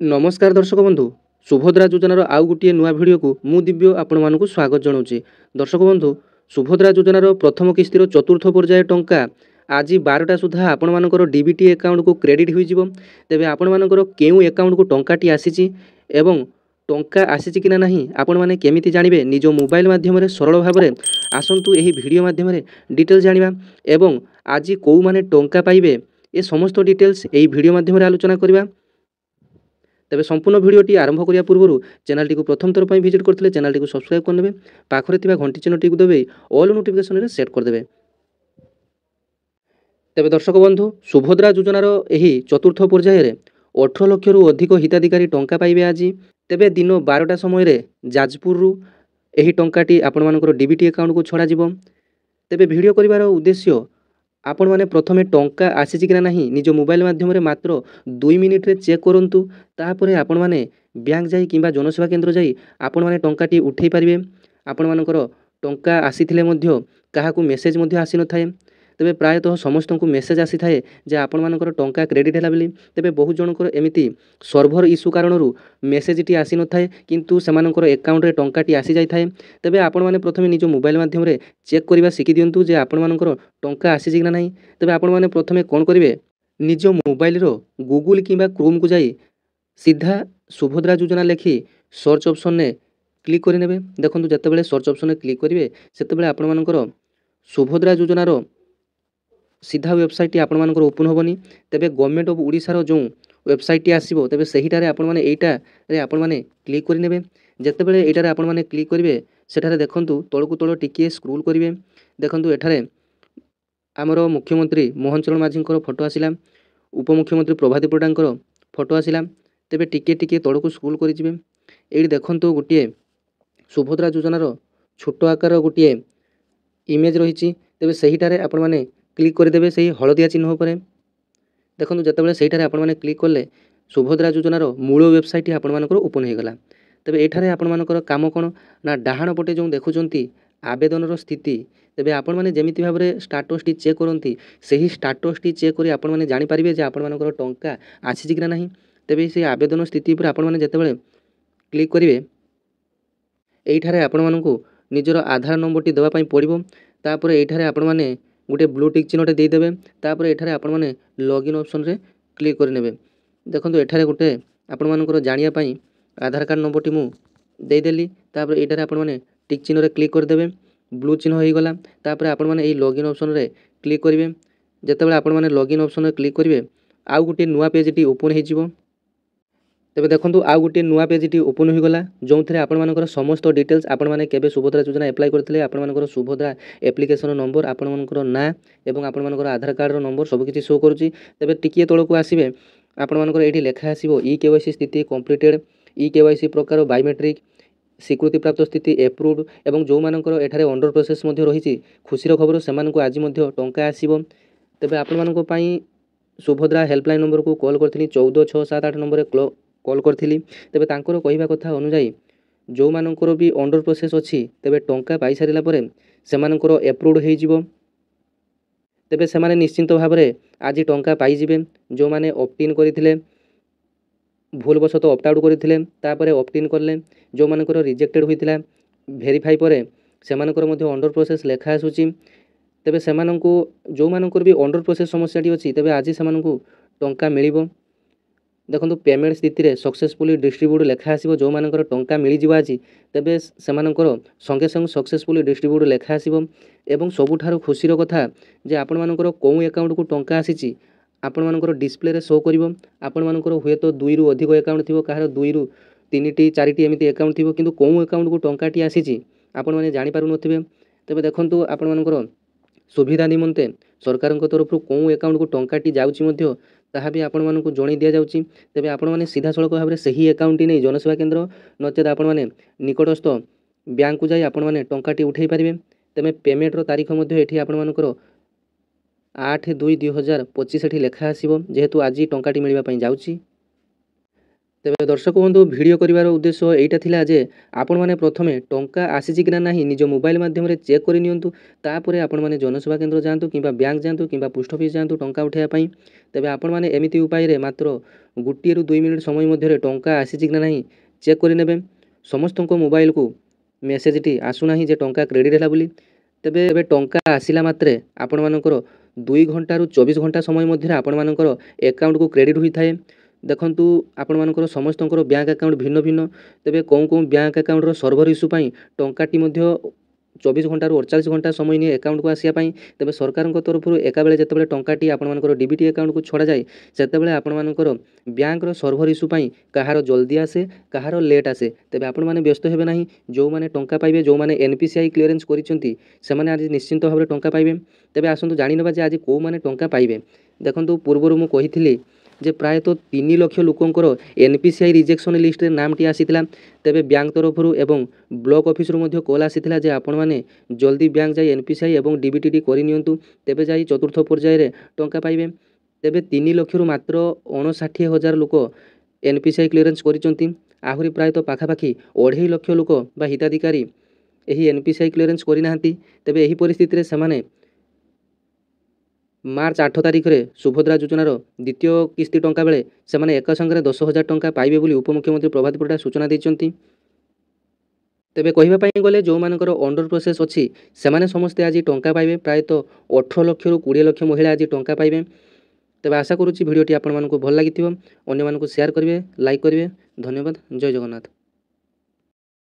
नमस्कार दर्शक बंधु सुभद्रा योजनार आउ गोटे नुआ भिडियो को मु दिव्य आपण मानक स्वागत जनाऊँगी। दर्शक बंधु सुभद्रा योजनार प्रथम किस्तिर चतुर्थ पर्याय टंका आज 12टा सुधा आपण मानकर डीबीटी अकाउंट को क्रेडिट हो तेबे आपण मानकर केउ अकाउंट को टंकाटी आसीची एवं टंका आसीची कि नहीं आपण माने केमिति जानिबे निज मोबाइल माध्यम रे सरल भाव में आसंतु एही वीडियो माध्यम रे डिटेल्स जानिबा एवं आज को माने टंका पाइबे ए समस्त डिटेल्स एही वीडियो माध्यम रे आलोचना करिबा। तेबे संपूर्ण भिडियोटी आरंभ करिया पूर्व चैनल टी को प्रथम थर पर विजिट करथिले चैनल टी को सब्सक्राइब करनेबे पाखरे थिबा घंटी चिन्ह टी को देबे ऑल नोटिफिकेशन रे सेट कर देबे। तेबे दर्शक बंधु सुभद्रा योजनार एही चतुर्थ पर्याय रे 18 लाख रु अधिक हिताधिकारी टंका पाइबे आज। तेबे दिन 12टा समय रे जाजपुर रु एही टंकाटी आपण मानकर डीबीटी अकाउंट को छड़ा जिवो। तेबे वीडियो करिवार उद्देश्य आपण माने प्रथमे टंका आसीची कि नहीं निज मोबाइल माध्यम रे मात्र 2 मिनिट रे चेक करंतु तापरे आपण माने बैंक जाई किंबा जनसेवा केंद्र जाई आपण माने टंकाटी उठेई परिबे। आपण मानकर टंका आसीथिले मध्य काहाकू मेसेज मध्य आसी न थाए तेबे प्रायतः समस्त को मेसेज आसी थाए जे आपण मानकर टंका क्रेडिट हैला बेली तेबे बहुत जनकर एमिति सर्भर इश्यू कारणरू मेसेजटी आसी न थाए किंतु सेमानकर अकाउंट रे टंकाटी आसी जाई थाए। तेबे आपण माने प्रथमे निज मोबाइल माध्यम रे चेक करिबा सिखि दियंतु जे आपण मानकर टंका आसीची कि नहीं। तेबे आपण माने प्रथमे कोन करिवे निज मोबाइल रो गूगल किंबा क्रोम को जाई सीधा सुभद्रा योजना लिखि सर्च ऑप्शन ने क्लिक करि नेबे। देखंतु जत्ते बेले सर्च ऑप्शन ने क्लिक करिवे सेते बेले आपण मानकर सुभद्रा योजनार सीधा वेबसाइट आपण मानकर ओपन होबनी। तेबे गवर्नमेंट ऑफ ओडिशा रो जो वेबसाइट आसीबो तेबे सहीटारे आपण माने एटा रे आपण माने क्लिक करि नेबे। जत्ते बेले एटारे आपण माने क्लिक करिवे सेठारे देखंतु तळकु तळ टिके स्क्रॉल करिवे। देखंतु एठारे आमर मुख्यमंत्री मोहन चरण माझींकर फोटो आसिला उपमुख्यमंत्री प्रभाती परिडांकर फोटो आसिला। तेबे टिके टिके तळकु स्क्रॉल करि जिवे। एडी देखंतु गोटिए सुभद्रा योजनार छोट आकार गोटिए इमेज रहिछि तेबे सहीटारे आपण माने क्लिक करदेवे से हलदिया चिन्ह पर। देखो जिते सहीटारे आपण माने क्लिक कले सुभद्रा योजनार मूल वेबसाइट आपण मानकर ओपन हो गला। तेबे एठारे आपण मानकर काम कोन ना डाहाण पटे जो देखुचंती आवेदन स्थिति तेबे आपण माने जेमिति भाव में स्टाटस टी चेक करंती सही स्टाटस टी चेक करी आपण माने जानि परिबे जे आपण मानकर टंका आसीछि कि नहीं। तेबे से आवेदन स्थिति पर आपण माने जेतेबेले क्लिक करिवे एठारे आपण मानकु निजर आधार नंबर टी देवा पई पड़िबो। तापर एठारे आपण माने गोटे ब्लू टिक चिन्हटे देदेवे। तापर एठारे आपण माने लॉगिन ऑप्शन रे क्लिक करनेबे। देखंतु एठारे गोटे आपण मानकर जानिया पई आधार कार्ड नंबर टी मु देदेली। तापर एठारे आपण माने टिक चिन्ह रे क्लिक करदेवे ब्लू चिन्ह हो गला। तापर आपण माने एई लॉगिन ऑप्शन रे क्लिक करिवे। जेतेबेले आपण माने लॉगिन ऑप्शन रे क्लिक करिवे आउ गोटे नुआ पेज टी ओपन हो जिवो। तेबे देखंतु आउ गोटे नुआ पेज टी ओपन हो गला जो थरे आपण मानकर समस्त डिटेल्स आपण माने केबे सुभद्रा योजना अप्लाई करथिले आपण मानकर सुभद्रा एप्लिकेशन नंबर आपण मानकर ना एवं आपण मानकर आधार कार्ड रो नंबर सब किछि शो करूची। तेबे टिकिए तळको आसीबे आपण मानकर एठी लेखा आसीबो ई केवाईसी स्थिति कंप्लीटेड ई केवाईसी प्रकार बायोमेट्रिक स्वीकृति प्राप्त स्थिति एप्रूव्ड एवं जो मानकर एठारे अंडर प्रोसेस मध्ये रहिछि खुशीर खबर सेमानकु आज मध्ये टंका आसीबो। तेबे आपण मानक पई सुभद्रा हेल्पलाइन नंबर को कॉल करथिनी 14678 नंबर रे कॉल करथिली। तेबे तांकर कहिबा कथा अनुसार जो मानकर भी अंडर प्रोसेस अछि तेबे टंका पाई सारिला परे सेमानकर एप्रूव्ड हे जिवो। तेबे सेमाने निश्चिंत भाव में आज टंका पाई जिवे। जो माने ऑप्ट इन करथिले भूलवशत ऑप्ट आउट करथिले तापरे ऑप्ट इन करले जो मानकर रिजेक्टेड होइतिला वेरीफाई परे सेमानकर मध्ये अंडर प्रोसेस लेखा आसुची। तेबे सेमानकु जो मानकर भी अंडर प्रोसेस समस्याटी अछि तेबे आज सेमानकु टंका मिलिबो। देखो पेमेंट स्थिति रे सक्सेसफुली डिस्ट्रीब्यूट लेखा आसीबो जो मानकर टंका मिली जिवो आज तेबे सेमानकर संगे संग सक्सेसफुली डिस्ट्रीब्यूट लेखा आसीबो। एवं सबुठारु खुशीर कथा जे आपण मानकर कोउ अकाउंट को टंका आसीची आपण मानकर डिस्प्ले रे शो करिवो। आपण मानकर हुए तो 2 रु अधिक अकाउंट थिबो काहर 2 रु 3 टी 4 टी एमिति अकाउंट थिबो किंतु कोउ अकाउंट को टंका टी आसीची आपण माने जानि पारु नथिबे। तेबे देखंतु आपण मानकर सुविधा निमंते सरकार तरफ कोउ अकाउंट को टंका टी जाउची मध्य ताहा भी आपण मानकु जणै दिया जाउची। तेबे आपण माने सीधा सळक भाव में सही अकाउंट नै जनसेवा केंद्र नचेत आपण माने निकटस्थ बैंक को जाई आपण माने टंका टी उठेई परिबे। तेमे पेमेंट रो तारीख मध्य एठी आपण मानकर 8/2/2025 एठी लेखा आसीबो जेहेतु आज टंका टी मिलबा पई जाउची। ତେବେ ଦର୍ଶକ ବନ୍ଧୁ ଭିଡ଼ିଓ କରିବାର ଉଦ୍ଦେଶ୍ୟ ଏଇଟା ଥିଲା ଯେ ଆପଣମାନେ ପ୍ରଥମେ ଟଙ୍କା ଆସିଛି କି ନା ନାହିଁ ନିଜ ମୋବାଇଲ ମାଧ୍ୟମରେ ଚେକ୍ କରି ନିଅନ୍ତୁ। ତାପରେ ଆପଣମାନେ ଜନସେବା କେନ୍ଦ୍ର ଯାଆନ୍ତୁ କିମ୍ବା ବ୍ୟାଙ୍କ ଯାଆନ୍ତୁ କିମ୍ବା ପୋଷ୍ଟ ଅଫିସ୍ ଯାଆନ୍ତୁ ଟଙ୍କା ଉଠାଇବା ପାଇଁ। ତେବେ ଆପଣମାନେ ଏମିତି ଉପାୟରେ ମାତ୍ର 1ରୁ 2 ମିନିଟ୍ ସମୟ ମଧ୍ୟରେ ଟଙ୍କା ଆସିଛି କି ନା ନାହିଁ ଚେକ୍ କରିନେବେ। ସମସ୍ତଙ୍କ ମୋବାଇଲକୁ ମେସେଜଟି ଆସୁନାହିଁ ଯେ ଟଙ୍କା କ୍ରେଡ଼ିଟ୍ ହେଲା ବୋଲି। ତେବେ ଏବେ ଟଙ୍କା ଆସିଲା ମାତ୍ରେ ଆପଣମାନଙ୍କର 2 ଘଣ୍ଟାରୁ 24 ଘଣ୍ଟା ସମୟ ମଧ୍ୟରେ ଆପଣମାନଙ୍କର ଆକାଉଣ୍ଟକୁ କ୍ରେଡ଼ିଟ୍ ହୋଇଥାଏ। ଦେଖନ୍ତୁ ଆପଣମାନଙ୍କର ସମସ୍ତଙ୍କର ବ୍ୟାଙ୍କ ଆକାଉଣ୍ଟ ଭିନ୍ନ ଭିନ୍ନ। ତେବେ କେଉଁ ବ୍ୟାଙ୍କ ଆକାଉଣ୍ଟର ସର୍ଭର ଇସ୍ୟୁ ପାଇଁ ଟଙ୍କାଟି ମଧ୍ୟ 24 ଘଣ୍ଟାରୁ 48 ଘଣ୍ଟା ସମୟ ନିଏ ଆକାଉଣ୍ଟକୁ ଆସିବା ପାଇଁ। ତେବେ ସରକାରଙ୍କ ତରଫରୁ ଏକାବେଳେ ଯେତେବେଳେ ଟଙ୍କାଟି ଆପଣମାନଙ୍କର ଡିବିଟି ଆକାଉଣ୍ଟକୁ ଛଡ଼ାଯାଏ ସେତେବେଳେ ଆପଣମାନଙ୍କର ବ୍ୟାଙ୍କର ସର୍ଭର ଇସ୍ୟୁ ପାଇଁ କାହାର ଜଲ୍ଦି ଆସେ କାହାର ଲେଟ୍ ଆସେ। ତେବେ ଆପଣମାନେ ବ୍ୟସ୍ତ ହେବେ ନାହିଁ। ଯେଉଁମାନେ ଟଙ୍କା ପାଇବେ, ଯେଉଁମାନେ NPCI କ୍ଲିୟରେନ୍ସ କରିଛନ୍ତି ସେମାନେ ଆଜି ନିଶ୍ଚିନ୍ତ ଭାବରେ ଟଙ୍କା ପାଇବେ। ତେବେ ଆସନ୍ତୁ ଜାଣିନେବା ଯେ ଆଜି କେଉଁମାନେ ଟଙ୍କା ପାଇବେ। ଦେଖନ୍ତୁ ପୂର୍ବରୁ ମୁଁ କହିଥିଲି ଯେ ପ୍ରାୟତଃ 3 ଲକ୍ଷ ଲୋକଙ୍କର NPCI ରିଜେକ୍ସନ୍ ଲିଷ୍ଟରେ ନାମଟି ଆସିଥିଲା। ତେବେ ବ୍ୟାଙ୍କ ତରଫରୁ ଏବଂ ବ୍ଲକ ଅଫିସରୁ ମଧ୍ୟ କଲ୍ ଆସିଥିଲା ଯେ ଆପଣମାନେ ଜଲ୍ଦି ବ୍ୟାଙ୍କ ଯାଇ NPCI ଏବଂ DBTଟି କରିନିଅନ୍ତୁ, ତେବେ ଯାଇ ଚତୁର୍ଥ ପର୍ଯ୍ୟାୟରେ ଟଙ୍କା ପାଇବେ। ତେବେ 3 ଲକ୍ଷରୁ ମାତ୍ର 59,000 ଲୋକ NPCI କ୍ଲିୟରେନ୍ସ କରିଛନ୍ତି। ଆହୁରି ପ୍ରାୟତଃ ପାଖାପାଖି 2.5 ଲକ୍ଷ ଲୋକ ବା ହିତାଧିକାରୀ ଏହି NPCI କ୍ଲିୟରେନ୍ସ କରିନାହାନ୍ତି। ତେବେ ଏହି ପରିସ୍ଥିତିରେ ସେମାନେ ମାର୍ଚ୍ଚ 8 ତାରିଖରେ ସୁଭଦ୍ରା ଯୋଜନାର ଦ୍ୱିତୀୟ କିସ୍ତି ଟଙ୍କା ବେଳେ ସେମାନେ ଏକ ସଙ୍ଗରେ 10,000 ଟଙ୍କା ପାଇବେ ବୋଲି ଉପମୁଖ୍ୟମନ୍ତ୍ରୀ ପ୍ରଭାତ ପରିଡ଼ା ସୂଚନା ଦେଇଛନ୍ତି। ତେବେ କହିବା ପାଇଁ ଗଲେ ଯେଉଁମାନଙ୍କର ଅଣ୍ଡର ପ୍ରୋସେସ୍ ଅଛି ସେମାନେ ସମସ୍ତେ ଆଜି ଟଙ୍କା ପାଇବେ। ପ୍ରାୟତଃ 18 ଲକ୍ଷରୁ 20 ଲକ୍ଷ ମହିଳା ଆଜି ଟଙ୍କା ପାଇବେ। ତେବେ ଆଶା କରୁଛି ଭିଡ଼ିଓଟି ଆପଣମାନଙ୍କୁ ଭଲ ଲାଗିଥିବ। ଅନ୍ୟମାନଙ୍କୁ ସେୟାର କରିବେ, ଲାଇକ୍ କରିବେ। ଧନ୍ୟବାଦ। ଜୟ ଜଗନ୍ନାଥ।